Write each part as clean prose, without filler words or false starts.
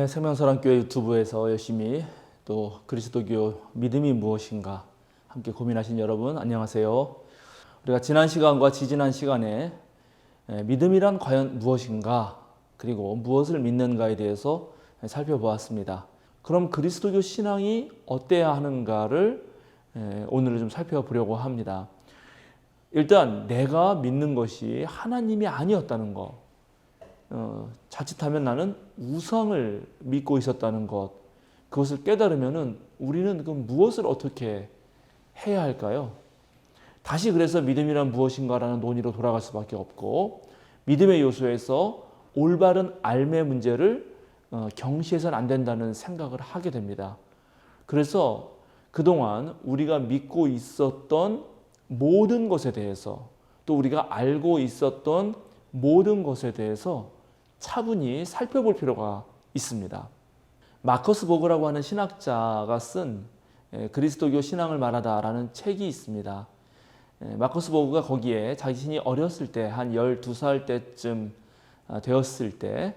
생명사랑교회 유튜브에서 열심히 또 그리스도교 믿음이 무엇인가 함께 고민하신 여러분 안녕하세요. 우리가 지난 시간과 지지난 시간에 믿음이란 과연 무엇인가 그리고 무엇을 믿는가에 대해서 살펴보았습니다. 그럼 그리스도교 신앙이 어때야 하는가를 오늘은 좀 살펴보려고 합니다. 일단 내가 믿는 것이 하나님이 아니었다는 것, 자칫하면 나는 우상을 믿고 있었다는 것, 그것을 깨달으면은 우리는 그 무엇을 어떻게 해야 할까요? 다시 그래서 믿음이란 무엇인가라는 논의로 돌아갈 수밖에 없고, 믿음의 요소에서 올바른 삶의 문제를 경시해서는 안 된다는 생각을 하게 됩니다. 그래서 그동안 우리가 믿고 있었던 모든 것에 대해서, 또 우리가 알고 있었던 모든 것에 대해서 차분히 살펴볼 필요가 있습니다. 마커스 보그라고 하는 신학자가 쓴 그리스도교 신앙을 말하다라는 책이 있습니다. 마커스 보그가 거기에 자신이 어렸을 때 한 12살 때쯤 되었을 때,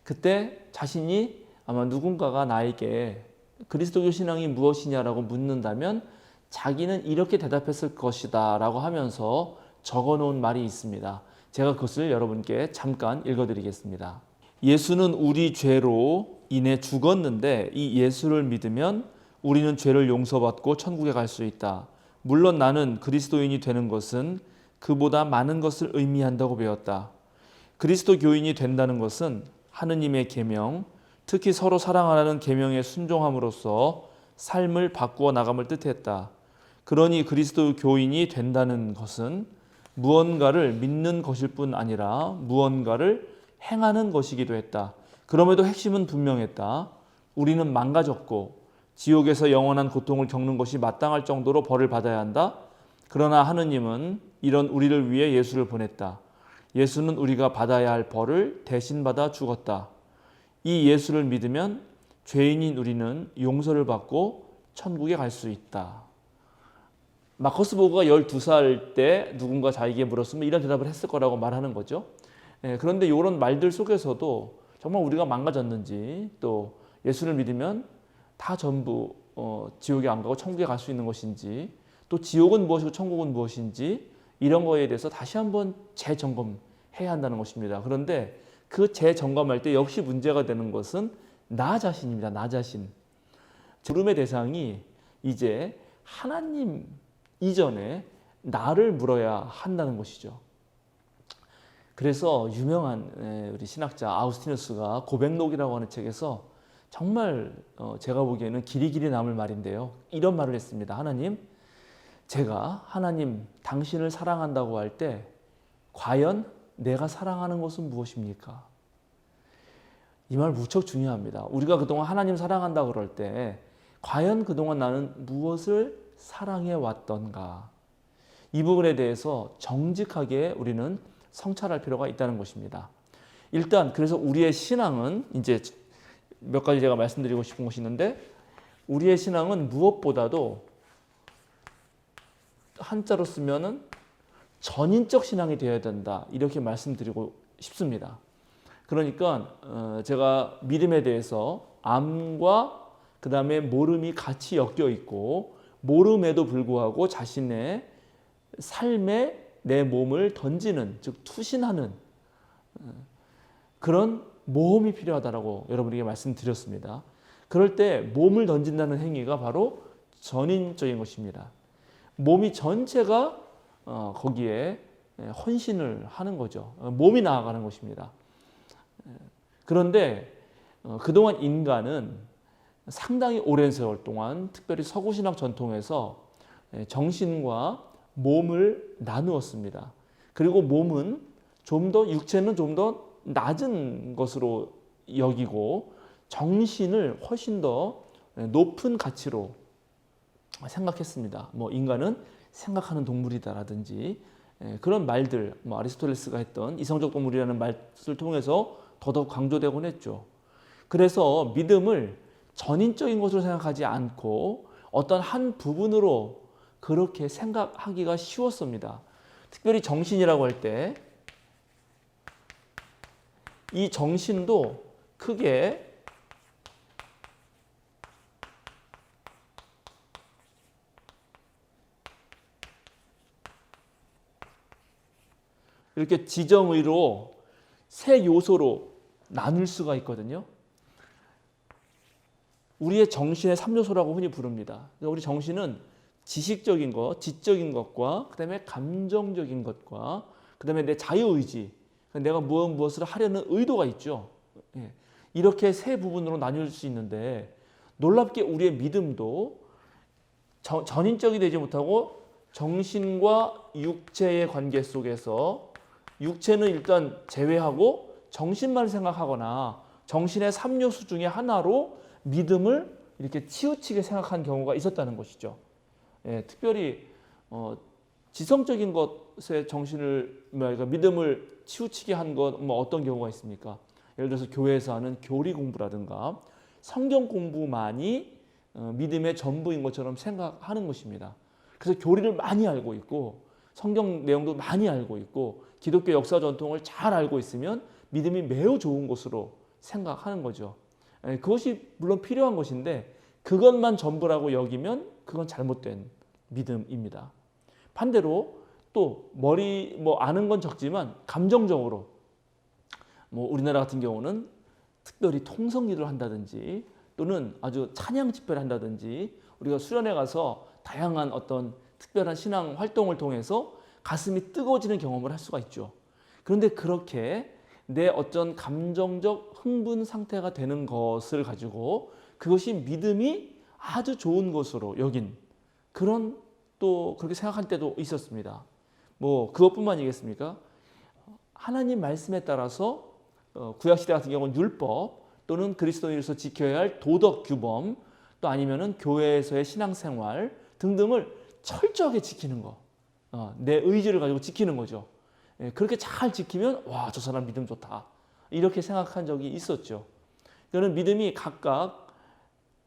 그때 자신이 아마 누군가가 나에게 그리스도교 신앙이 무엇이냐라고 묻는다면 자기는 이렇게 대답했을 것이다 라고 하면서 적어놓은 말이 있습니다. 제가 그것을 여러분께 잠깐 읽어드리겠습니다. 예수는 우리 죄로 인해 죽었는데 이 예수를 믿으면 우리는 죄를 용서받고 천국에 갈 수 있다. 물론 나는 그리스도인이 되는 것은 그보다 많은 것을 의미한다고 배웠다. 그리스도교인이 된다는 것은 하느님의 계명, 특히 서로 사랑하라는 계명에 순종함으로써 삶을 바꾸어 나감을 뜻했다. 그러니 그리스도교인이 된다는 것은 무언가를 믿는 것일 뿐 아니라 무언가를 행하는 것이기도 했다. 그럼에도 핵심은 분명했다. 우리는 망가졌고 지옥에서 영원한 고통을 겪는 것이 마땅할 정도로 벌을 받아야 한다. 그러나 하느님은 이런 우리를 위해 예수를 보냈다. 예수는 우리가 받아야 할 벌을 대신 받아 죽었다. 이 예수를 믿으면 죄인인 우리는 용서를 받고 천국에 갈 수 있다. 마커스 보그가 12살 때 누군가 자기에게 물었으면 이런 대답을 했을 거라고 말하는 거죠. 그런데 이런 말들 속에서도 정말 우리가 망가졌는지, 또 예수를 믿으면 다 전부 지옥에 안 가고 천국에 갈 수 있는 것인지, 또 지옥은 무엇이고 천국은 무엇인지 이런 거에 대해서 다시 한번 재점검해야 한다는 것입니다. 그런데 그 재점검할 때 역시 문제가 되는 것은 나 자신입니다. 나 자신. 물음의 대상이 이제 하나님 이전에 나를 물어야 한다는 것이죠. 그래서 유명한 우리 신학자 아우스티누스가 고백록이라고 하는 책에서 정말 제가 보기에는 길이 남을 말인데요. 이런 말을 했습니다. 하나님, 제가 하나님 당신을 사랑한다고 할 때 과연 내가 사랑하는 것은 무엇입니까? 이 말 무척 중요합니다. 우리가 그동안 하나님 사랑한다고 그럴 때 과연 그동안 나는 무엇을 사랑해 왔던가, 이 부분에 대해서 정직하게 우리는 성찰할 필요가 있다는 것입니다. 일단 그래서 우리의 신앙은 이제 몇 가지 제가 말씀드리고 싶은 것이 있는데, 우리의 신앙은 무엇보다도 한자로 쓰면은 전인적 신앙이 되어야 된다, 이렇게 말씀드리고 싶습니다. 그러니까 제가 믿음에 대해서 암과 그 다음에 모름이 같이 엮여 있고, 모름에도 불구하고 자신의 삶에 내 몸을 던지는, 즉 투신하는 그런 모험이 필요하다라고 여러분에게 말씀드렸습니다. 그럴 때 몸을 던진다는 행위가 바로 전인적인 것입니다. 몸이 전체가 거기에 헌신을 하는 거죠. 몸이 나아가는 것입니다. 그런데 그동안 인간은 상당히 오랜 세월 동안 특별히 서구신학 전통에서 정신과 몸을 나누었습니다. 그리고 몸은 좀 더, 육체는 좀 더 낮은 것으로 여기고 정신을 훨씬 더 높은 가치로 생각했습니다. 인간은 생각하는 동물이다라든지 그런 말들, 아리스토텔레스가 했던 이성적 동물이라는 말을 통해서 더더욱 강조되곤 했죠. 그래서 믿음을 전인적인 것으로 생각하지 않고 어떤 한 부분으로 그렇게 생각하기가 쉬웠습니다. 특별히 정신이라고 할 때 이 정신도 크게 이렇게 지정의로 세 요소로 나눌 수가 있거든요. 우리의 정신의 3요소라고 흔히 부릅니다. 우리 정신은 지식적인 것, 지적인 것과 그다음에 감정적인 것과 그다음에 내 자유의지, 내가 무엇을 하려는 의도가 있죠. 예. 이렇게 세 부분으로 나눌 수 있는데 놀랍게 우리의 믿음도 전인적이 되지 못하고 정신과 육체의 관계 속에서 육체는 일단 제외하고 정신만 생각하거나 정신의 3요소 중에 하나로 믿음을 이렇게 치우치게 생각한 경우가 있었다는 것이죠. 예, 특별히 지성적인 것에 정신을 그러니까 믿음을 치우치게 한 것 어떤 경우가 있습니까? 예를 들어서 교회에서 하는 교리 공부라든가 성경 공부만이 믿음의 전부인 것처럼 생각하는 것입니다. 그래서 교리를 많이 알고 있고 성경 내용도 많이 알고 있고 기독교 역사 전통을 잘 알고 있으면 믿음이 매우 좋은 것으로 생각하는 거죠. 그것이 물론 필요한 것인데 그것만 전부라고 여기면 그건 잘못된 믿음입니다. 반대로 또 아는 건 적지만 감정적으로 우리나라 같은 경우는 특별히 통성기도를 한다든지 또는 아주 찬양 집회를 한다든지 우리가 수련회 가서 다양한 어떤 특별한 신앙 활동을 통해서 가슴이 뜨거워지는 경험을 할 수가 있죠. 그런데 그렇게 내 어떤 감정적 흥분 상태가 되는 것을 가지고 그것이 믿음이 아주 좋은 것으로 여긴 그런 또 그렇게 생각할 때도 있었습니다. 그것뿐만이겠습니까? 하나님 말씀에 따라서 구약시대 같은 경우는 율법 또는 그리스도인으로서 지켜야 할 도덕 규범 또 아니면은 교회에서의 신앙생활 등등을 철저하게 지키는 거, 내 의지를 가지고 지키는 거죠. 그렇게 잘 지키면 와, 저 사람 믿음 좋다 이렇게 생각한 적이 있었죠. 그는 믿음이 각각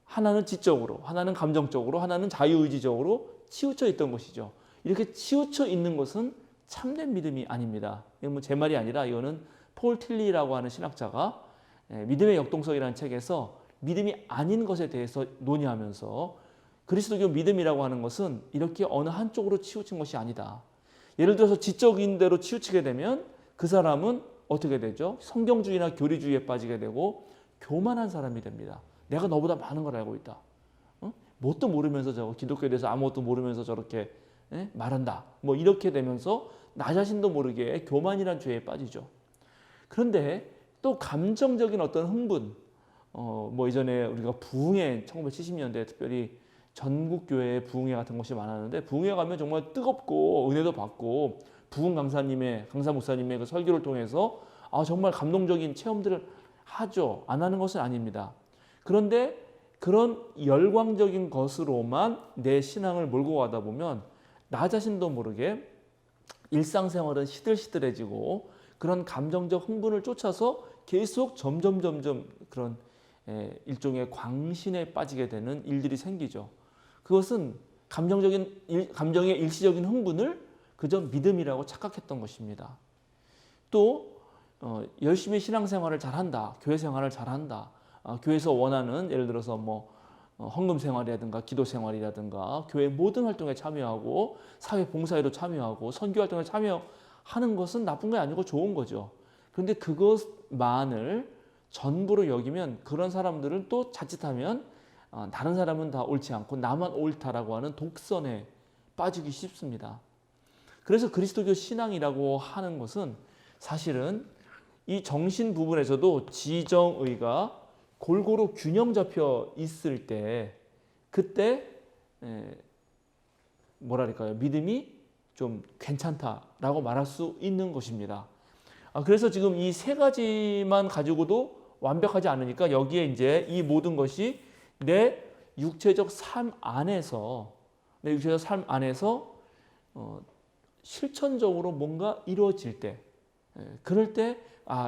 하나는 지적으로, 하나는 감정적으로, 하나는 자유의지적으로 치우쳐 있던 것이죠. 이렇게 치우쳐 있는 것은 참된 믿음이 아닙니다. 이건 제 말이 아니라 이거는 폴 틸리라고 하는 신학자가 믿음의 역동성이라는 책에서 믿음이 아닌 것에 대해서 논의하면서 그리스도교 믿음이라고 하는 것은 이렇게 어느 한쪽으로 치우친 것이 아니다. 예를 들어서 지적인 대로 치우치게 되면 그 사람은 어떻게 되죠? 성경주의나 교리주의에 빠지게 되고 교만한 사람이 됩니다. 내가 너보다 많은 걸 알고 있다. 뭣도 모르면서 기독교에 대해서 아무것도 모르면서 저렇게 말한다. 이렇게 되면서 나 자신도 모르게 교만이란 죄에 빠지죠. 그런데 또 감정적인 어떤 흥분, 이전에 우리가 부흥회 1970년대 특별히 전국 교회에 부흥회 같은 것이 많았는데 부흥회 가면 정말 뜨겁고 은혜도 받고 부흥 강사 목사님의 그 설교를 통해서 정말 감동적인 체험들을 하죠. 안 하는 것은 아닙니다. 그런데 그런 열광적인 것으로만 내 신앙을 몰고 가다 보면 나 자신도 모르게 일상생활은 시들시들해지고 그런 감정적 흥분을 쫓아서 계속 점점 그런 일종의 광신에 빠지게 되는 일들이 생기죠. 그것은 감정의 일시적인 흥분을 그저 믿음이라고 착각했던 것입니다. 또 열심히 신앙생활을 잘한다, 교회 생활을 잘한다, 교회에서 원하는 예를 들어서 헌금 생활이라든가 기도 생활이라든가 교회 모든 활동에 참여하고 사회 봉사에도 참여하고 선교 활동에 참여하는 것은 나쁜 게 아니고 좋은 거죠. 그런데 그것만을 전부로 여기면 그런 사람들은 또 자칫하면 다른 사람은 다 옳지 않고 나만 옳다라고 하는 독선에 빠지기 쉽습니다. 그래서 그리스도교 신앙이라고 하는 것은 사실은 이 정신 부분에서도 지정의가 골고루 균형 잡혀 있을 때 그때 믿음이 좀 괜찮다라고 말할 수 있는 것입니다. 그래서 지금 이 세 가지만 가지고도 완벽하지 않으니까 여기에 이제 이 모든 것이 내 육체적 삶 안에서 실천적으로 뭔가 이루어질 때 그럴 때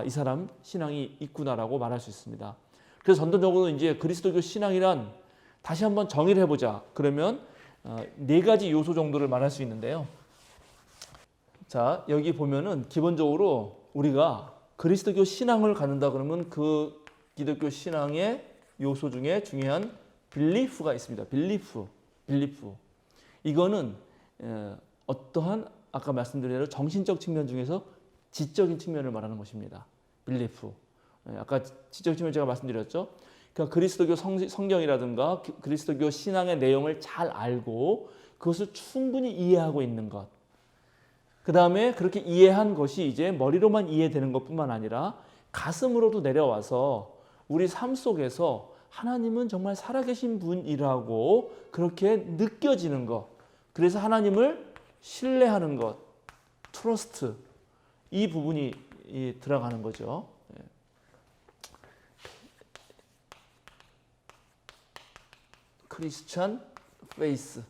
이 사람 신앙이 있구나라고 말할 수 있습니다. 그래서 전통적으로 이제 그리스도교 신앙이란 다시 한번 정의를 해보자. 그러면 네 가지 요소 정도를 말할 수 있는데요. 자, 여기 보면은 기본적으로 우리가 그리스도교 신앙을 갖는다 그러면 그 기독교 신앙의 요소 중에 중요한 빌리프가 있습니다. 빌리프. 이거는 어떠한 아까 말씀드린 대로 정신적 측면 중에서 지적인 측면을 말하는 것입니다. belief. 아까 지적인 측면 제가 말씀드렸죠. 그러니까 그리스도교 성경이라든가 그리스도교 신앙의 내용을 잘 알고 그것을 충분히 이해하고 있는 것. 그 다음에 그렇게 이해한 것이 이제 머리로만 이해되는 것뿐만 아니라 가슴으로도 내려와서 우리 삶 속에서 하나님은 정말 살아계신 분이라고 그렇게 느껴지는 것. 그래서 하나님을 신뢰하는 것. 트러스트. 이 부분이 들어가는 거죠. 크리스천 페이스.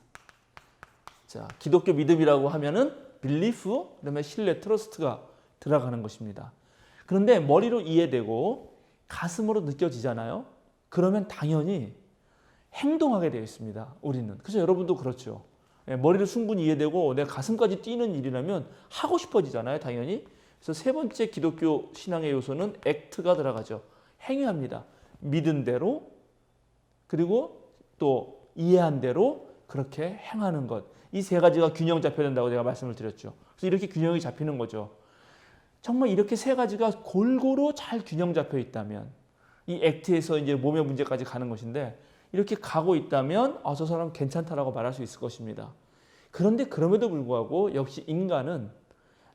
자, 기독교 믿음이라고 하면은 belief, 그다음에 신뢰, 트러스트가 들어가는 것입니다. 그런데 머리로 이해되고 가슴으로 느껴지잖아요. 그러면 당연히 행동하게 되어 있습니다. 우리는. 그래서 여러분도 그렇죠. 머리로 충분히 이해되고 내 가슴까지 뛰는 일이라면 하고 싶어지잖아요. 당연히. 그래서 세 번째 기독교 신앙의 요소는 act가 들어가죠. 행위합니다. 믿은 대로 그리고 또 이해한 대로 그렇게 행하는 것. 이 세 가지가 균형 잡혀야 된다고 제가 말씀을 드렸죠. 그래서 이렇게 균형이 잡히는 거죠. 정말 이렇게 세 가지가 골고루 잘 균형 잡혀 있다면 이 액트에서 이제 몸의 문제까지 가는 것인데 이렇게 가고 있다면 저 사람 괜찮다라고 말할 수 있을 것입니다. 그런데 그럼에도 불구하고 역시 인간은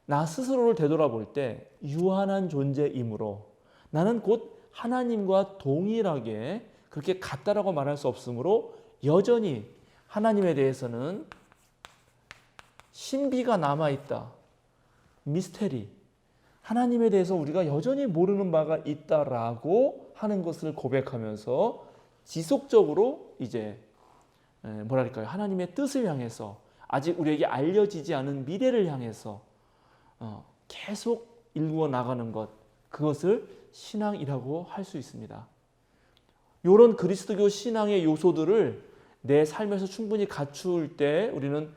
나 스스로를 되돌아볼 때 유한한 존재이므로 나는 곧 하나님과 동일하게 그렇게 같다라고 말할 수 없으므로 여전히 하나님에 대해서는 신비가 남아있다. 미스테리. 하나님에 대해서 우리가 여전히 모르는 바가 있다라고 하는 것을 고백하면서 지속적으로 이제 뭐랄까요? 하나님의 뜻을 향해서 아직 우리에게 알려지지 않은 미래를 향해서 계속 일구어 나가는 것. 그것을 신앙이라고 할 수 있습니다. 이런 그리스도교 신앙의 요소들을 내 삶에서 충분히 갖출 때 우리는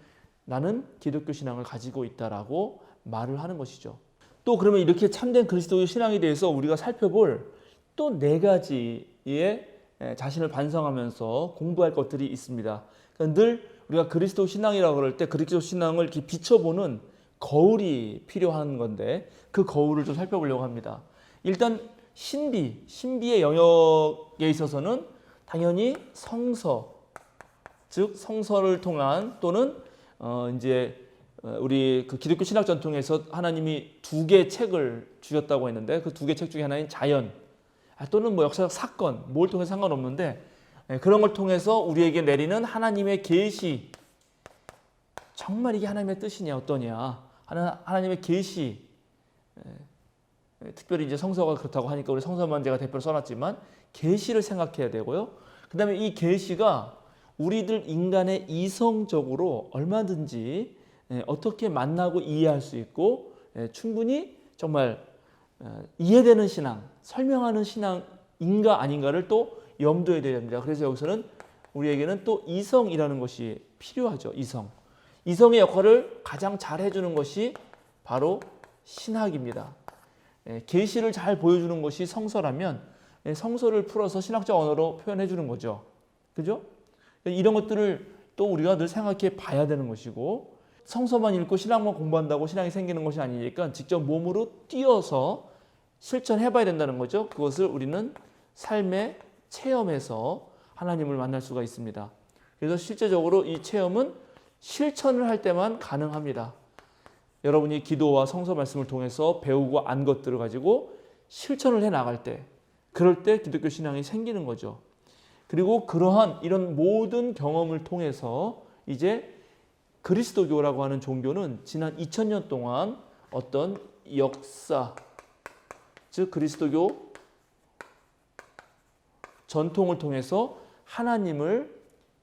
나는 기독교 신앙을 가지고 있다라고 말을 하는 것이죠. 또 그러면 이렇게 참된 그리스도교 신앙에 대해서 우리가 살펴볼 또 네 가지의 자신을 반성하면서 공부할 것들이 있습니다. 그러니까 늘 우리가 그리스도 신앙이라고 그럴 때 그리스도 신앙을 이렇게 비춰보는 거울이 필요한 건데 그 거울을 좀 살펴보려고 합니다. 일단 신비의 영역에 있어서는 당연히 성서, 즉 성서를 통한 또는 이제 우리 그 기독교 신학 전통에서 하나님이 두 개의 책을 주셨다고 했는데 그 두 개 책 중에 하나인 자연 또는 뭐 역사적 사건 뭘 통해 상관없는데 그런 걸 통해서 우리에게 내리는 하나님의 계시 정말 이게 하나님의 뜻이냐 어떠냐 하나님의 계시 특별히 이제 성서가 그렇다고 하니까 우리 성서만 제가 대표로 써놨지만 계시를 생각해야 되고요. 그 다음에 이 계시가 우리들 인간의 이성적으로 얼마든지 어떻게 만나고 이해할 수 있고 충분히 정말 이해되는 신앙, 설명하는 신앙인가 아닌가를 또 염두에 둬야 됩니다. 그래서 여기서는 우리에게는 또 이성이라는 것이 필요하죠. 이성의 역할을 가장 잘 해주는 것이 바로 신학입니다. 계시를 잘 보여주는 것이 성서라면 성서를 풀어서 신학적 언어로 표현해 주는 거죠. 그죠? 이런 것들을 또 우리가 늘 생각해 봐야 되는 것이고 성서만 읽고 신학만 공부한다고 신앙이 생기는 것이 아니니까 직접 몸으로 뛰어서 실천해 봐야 된다는 거죠. 그것을 우리는 삶의 체험에서 하나님을 만날 수가 있습니다. 그래서 실제적으로 이 체험은 실천을 할 때만 가능합니다. 여러분이 기도와 성서 말씀을 통해서 배우고 안 것들을 가지고 실천을 해 나갈 때 그럴 때 기독교 신앙이 생기는 거죠. 그리고 그러한 이런 모든 경험을 통해서 이제 그리스도교라고 하는 종교는 지난 2000년 동안 어떤 역사, 즉 그리스도교 전통을 통해서 하나님을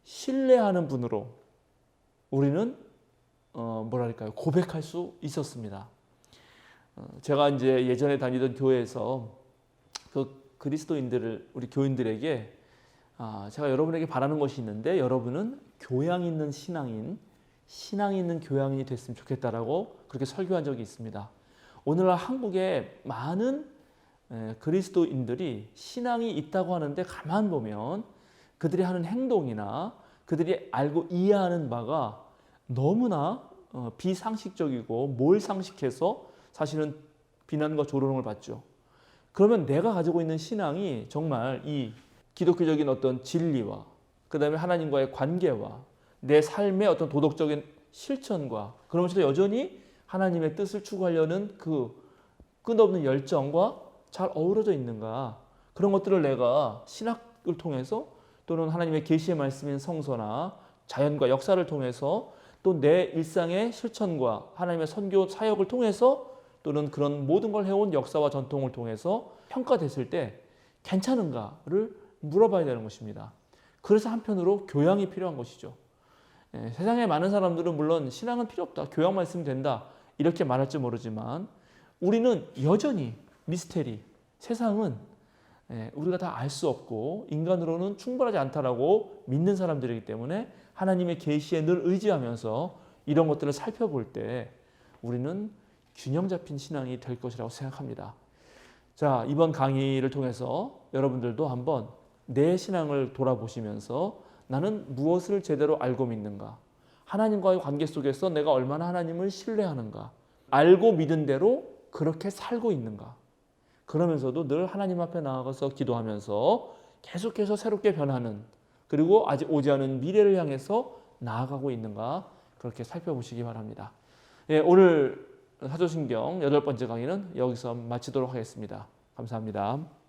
신뢰하는 분으로 우리는 뭐랄까요? 고백할 수 있었습니다. 제가 이제 예전에 다니던 교회에서 그 그리스도인들을 우리 교인들에게 제가 여러분에게 바라는 것이 있는데 여러분은 교양 있는 신앙 있는 교양인이 됐으면 좋겠다라고 그렇게 설교한 적이 있습니다. 오늘날 한국에 많은 그리스도인들이 신앙이 있다고 하는데 가만 보면 그들이 하는 행동이나 그들이 알고 이해하는 바가 너무나 비상식적이고 몰상식해서 사실은 비난과 조롱을 받죠. 그러면 내가 가지고 있는 신앙이 정말 이 기독교적인 어떤 진리와 그다음에 하나님과의 관계와 내 삶의 어떤 도덕적인 실천과 그러면서도 여전히 하나님의 뜻을 추구하려는 그 끝없는 열정과 잘 어우러져 있는가, 그런 것들을 내가 신학을 통해서 또는 하나님의 계시의 말씀인 성서나 자연과 역사를 통해서 또 내 일상의 실천과 하나님의 선교 사역을 통해서 또는 그런 모든 걸 해온 역사와 전통을 통해서 평가됐을 때 괜찮은가를 물어봐야 되는 것입니다. 그래서 한편으로 교양이 필요한 것이죠. 세상에 많은 사람들은 물론 신앙은 필요 없다, 교양만 있으면 된다 이렇게 말할지 모르지만 우리는 여전히 미스테리, 세상은 우리가 다 알 수 없고 인간으로는 충분하지 않다라고 믿는 사람들이기 때문에 하나님의 계시에 늘 의지하면서 이런 것들을 살펴볼 때 우리는 균형 잡힌 신앙이 될 것이라고 생각합니다. 자, 이번 강의를 통해서 여러분들도 한번 내 신앙을 돌아보시면서 나는 무엇을 제대로 알고 믿는가? 하나님과의 관계 속에서 내가 얼마나 하나님을 신뢰하는가? 알고 믿은 대로 그렇게 살고 있는가? 그러면서도 늘 하나님 앞에 나아가서 기도하면서 계속해서 새롭게 변하는, 그리고 아직 오지 않은 미래를 향해서 나아가고 있는가? 그렇게 살펴보시기 바랍니다. 오늘 사도신경 8번째 강의는 여기서 마치도록 하겠습니다. 감사합니다.